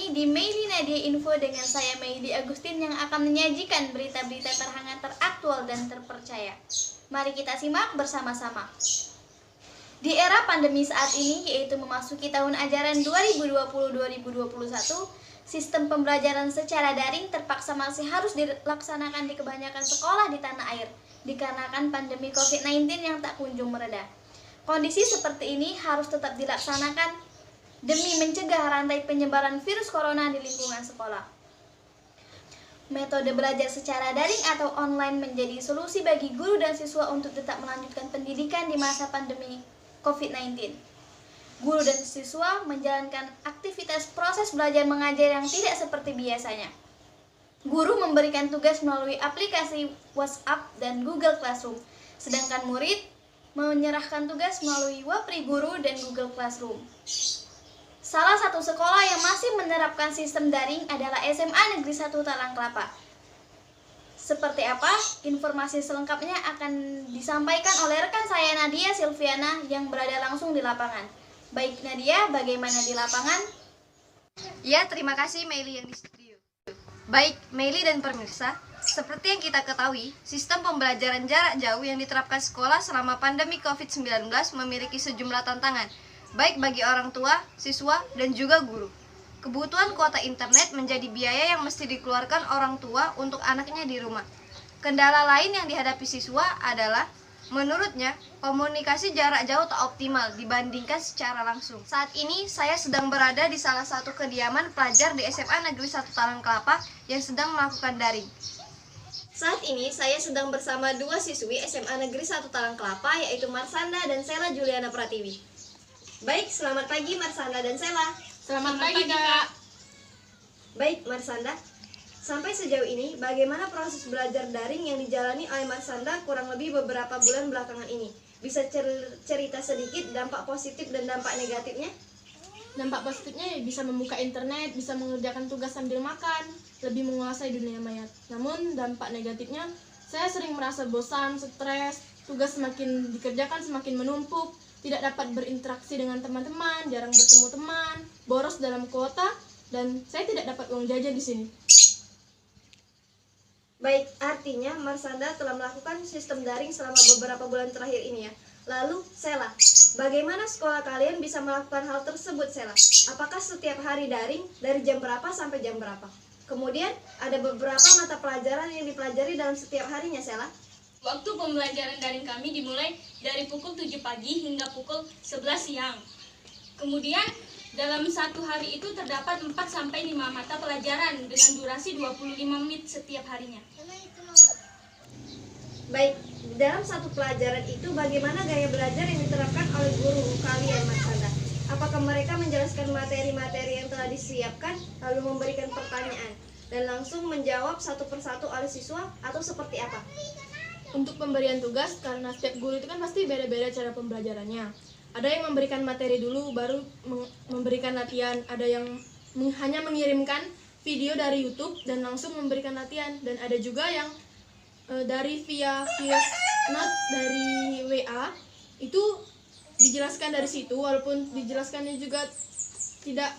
ini di Meili Nadia Info dengan saya Meili Agustin yang akan menyajikan berita-berita terhangat, teraktual, dan terpercaya. Mari kita simak bersama-sama. Di era pandemi saat ini, yaitu memasuki tahun ajaran 2020-2021, sistem pembelajaran secara daring terpaksa masih harus dilaksanakan di kebanyakan sekolah di tanah air, dikarenakan pandemi COVID-19 yang tak kunjung mereda. Kondisi seperti ini harus tetap dilaksanakan demi mencegah rantai penyebaran virus corona di lingkungan sekolah. Metode belajar secara daring atau online menjadi solusi bagi guru dan siswa untuk tetap melanjutkan pendidikan di masa pandemi COVID-19. Guru dan siswa menjalankan aktivitas proses belajar mengajar yang tidak seperti biasanya. Guru memberikan tugas melalui aplikasi WhatsApp dan Google Classroom, sedangkan murid menyerahkan tugas melalui Wapri Guru dan Google Classroom. Salah satu sekolah yang masih menerapkan sistem daring adalah SMA Negeri 1 Talang Kelapa. Seperti apa? Informasi selengkapnya akan disampaikan oleh rekan saya Nadia Silviana yang berada langsung di lapangan. Baik Nadia, bagaimana di lapangan? Ya, terima kasih Meili yang di studio. Baik, Meili dan pemirsa, seperti yang kita ketahui, sistem pembelajaran jarak jauh yang diterapkan sekolah selama pandemi COVID-19 memiliki sejumlah tantangan, baik bagi orang tua, siswa, dan juga guru. Kebutuhan kuota internet menjadi biaya yang mesti dikeluarkan orang tua untuk anaknya di rumah. Kendala lain yang dihadapi siswa adalah, menurutnya, komunikasi jarak jauh tak optimal dibandingkan secara langsung. Saat ini, saya sedang berada di salah satu kediaman pelajar di SMA Negeri 1 Talang Kelapa yang sedang melakukan daring. Saat ini, saya sedang bersama dua siswi SMA Negeri 1 Talang Kelapa, yaitu Marsanda dan Sela Juliana Pratiwi. Baik, selamat pagi Marsanda dan Sela. Selamat pagi, Kak. Baik, Marsanda. Sampai sejauh ini, bagaimana proses belajar daring yang dijalani oleh Marsanda kurang lebih beberapa bulan belakangan ini? Bisa cerita sedikit dampak positif dan dampak negatifnya? Dampak positifnya bisa membuka internet, bisa mengerjakan tugas sambil makan, lebih menguasai dunia maya. Namun, dampak negatifnya, saya sering merasa bosan, stres, tugas semakin dikerjakan semakin menumpuk, tidak dapat berinteraksi dengan teman-teman, jarang bertemu teman, boros dalam kuota, dan saya tidak dapat uang jajan di sini. Baik, artinya Marsanda telah melakukan sistem daring selama beberapa bulan terakhir ini ya. Lalu, Sela, bagaimana sekolah kalian bisa melakukan hal tersebut, Sela? Apakah setiap hari daring dari jam berapa sampai jam berapa? Kemudian, ada beberapa mata pelajaran yang dipelajari dalam setiap harinya, Sela? Waktu pembelajaran daring kami dimulai dari pukul 7 pagi hingga pukul 11 siang. Kemudian dalam satu hari itu terdapat 4-5 mata pelajaran dengan durasi 25 menit setiap harinya. Baik, dalam satu pelajaran itu bagaimana gaya belajar yang diterapkan oleh guru kalian, Marsanda? Apakah mereka menjelaskan materi-materi yang telah disiapkan lalu memberikan pertanyaan dan langsung menjawab satu persatu oleh siswa atau seperti apa? Untuk pemberian tugas, karena setiap guru itu kan pasti beda-beda cara pembelajarannya. Ada yang memberikan materi dulu, baru memberikan latihan. Ada yang hanya mengirimkan video dari YouTube dan langsung memberikan latihan. Dan ada juga yang dari via voice note dari WA, itu dijelaskan dari situ, walaupun dijelaskannya juga tidak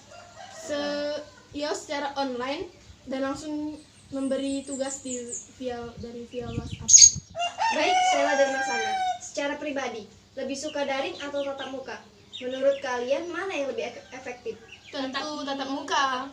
secara online, dan langsung memberi tugas dari via WhatsApp. Baik, Sela dan Marsanda, secara pribadi, lebih suka daring atau tatap muka? Menurut kalian, mana yang lebih efektif? Tentu tatap muka.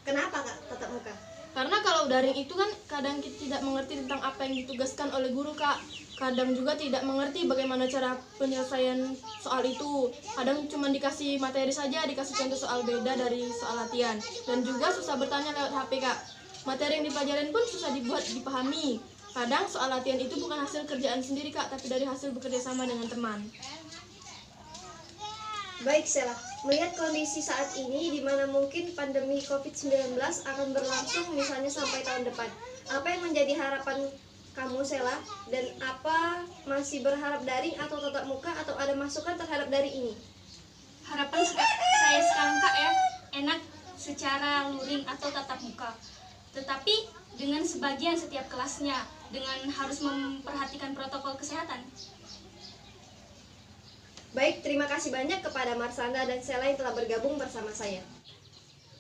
Kenapa, Kak, tatap muka? Karena kalau daring itu kan kadang kita tidak mengerti tentang apa yang ditugaskan oleh guru, Kak. Kadang juga tidak mengerti bagaimana cara penyelesaian soal itu. Kadang cuma dikasih materi saja, dikasih contoh soal beda dari soal latihan. Dan juga susah bertanya lewat HP, Kak. Materi yang dipelajarin pun susah dibuat dipahami. Kadang soal latihan itu bukan hasil kerjaan sendiri, Kak, tapi dari hasil bekerja sama dengan teman. Baik, Sela. Melihat kondisi saat ini di mana mungkin pandemi COVID-19 akan berlangsung misalnya sampai tahun depan, apa yang menjadi harapan kamu, Sela? Dan apa masih berharap daring atau tatap muka atau ada masukan terhadap dari ini? Harapan saya sekarang, Kak, ya, enak secara luring atau tatap muka. Tetapi dengan sebagian setiap kelasnya, dengan harus memperhatikan protokol kesehatan. Baik, terima kasih banyak kepada Marsanda dan Sela yang telah bergabung bersama saya.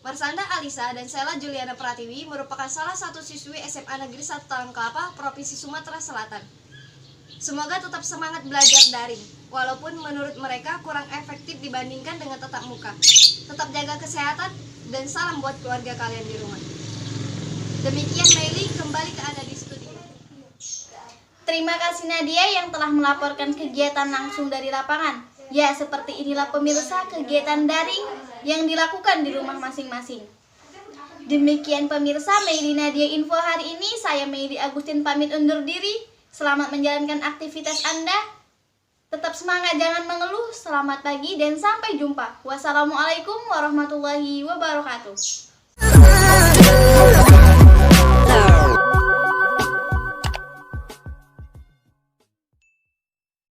Marsanda Alisa dan Sela Juliana Pratiwi merupakan salah satu siswi SMA Negeri 1 Talangkelapa, Provinsi Sumatera Selatan. Semoga tetap semangat belajar daring, walaupun menurut mereka kurang efektif dibandingkan dengan tatap muka. Tetap jaga kesehatan dan salam buat keluarga kalian di rumah. Demikian Meili, kembali ke Anda di studio. Terima kasih Nadia yang telah melaporkan kegiatan langsung dari lapangan. Ya, seperti inilah pemirsa kegiatan daring yang dilakukan di rumah masing-masing. Demikian pemirsa Meili Nadia Info hari ini. Saya Meili Agustin pamit undur diri. Selamat menjalankan aktivitas Anda. Tetap semangat, jangan mengeluh. Selamat pagi dan sampai jumpa. Wassalamualaikum warahmatullahi wabarakatuh.